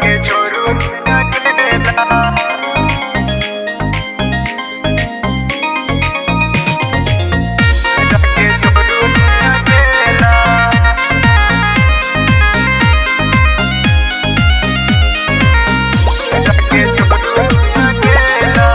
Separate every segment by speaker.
Speaker 1: के छोरू अकेला के छोरू अकेला के छोरू अकेला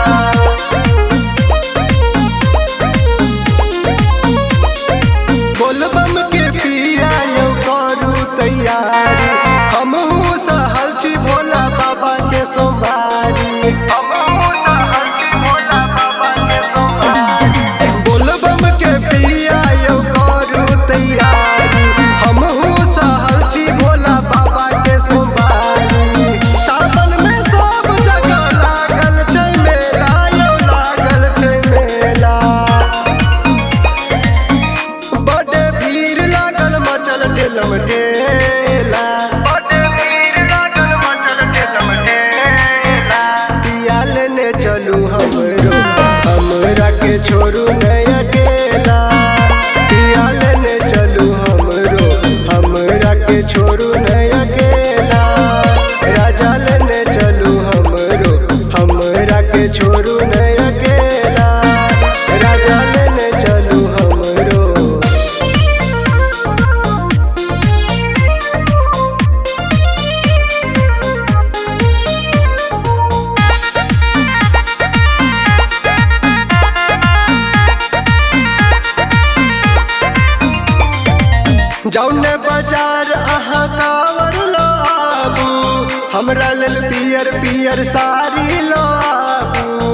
Speaker 2: बोलबम के पिया यौ करू तैयारी हमहू सहल छी भोला बाबा के सोमवारी बोलबम के पिया यौ करू तैयारी हमहू सहल छी भोला बाबा के सोमवारी सावन में सब जगह लागल छै मेला यौ लागल छै मेला बड़े भीड़ लागल मचल ढेलम ढेला पिया लेने चलू हमरो हमरा के छोरू नहीं अकेला पिया लेने चलू हमरो हमरा के छोरू नहीं अकेला राजा लेने चलू हमरो हमरा के छोरू नहीं अकेला राजा लेने चलू हमरो जौने बाजार अहाँ कावर लो आबू हमरा लेल पियर पियर साड़ी लो आबू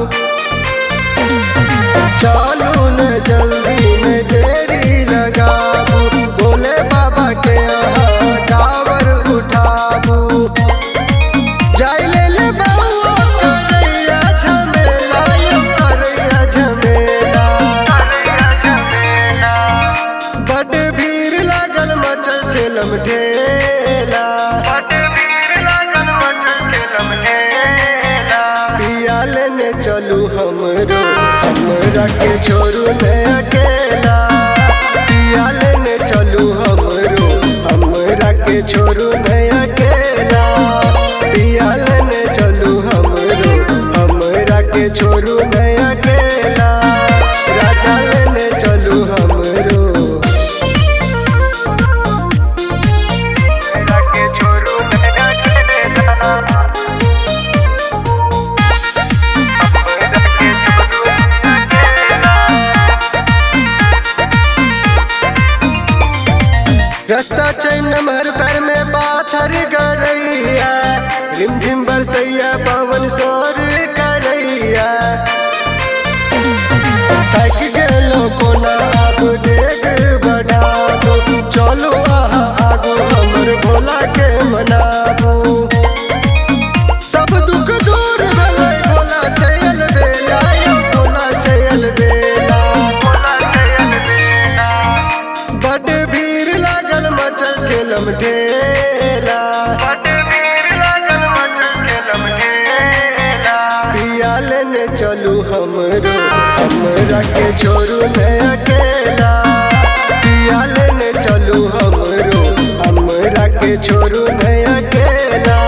Speaker 2: चलू न जल्दी में देरी लगाबू भोले बाबा के अहाँ कावर उठाबू जाय ले बउआ करैया झमेला यौ करैया झमेला बड़ भीड़ लागल मचल ठेलम ढेला पिया लेने चलू हमरो हमरा के छोरू नहीं अकेला पिया लेने चलू हमरो हमरा के छोरू नहीं अकेला पिया लेने चलू हमरो हमरा के छोरू नहीं अकेला राजा लेने चलू हमरो रास्ता चैन नमहर पैर में पाथर गरैया रिमझिम बरसैया पवन सोर करैया थक गेलो कोना अब डेग बढ़ाबो चलो आहा आगो हमर भोला के मनाबो सब दुख दूर भलै भोला चल बेला यौ भोला चल बेला बड़ भीड़ लागल मचल ठेलम ढेला पिया लेने चलू हमरो हमरा के छोरू नहीं अकेला पिया लेने चलू हमरो हमरा के छोरू नहीं अकेला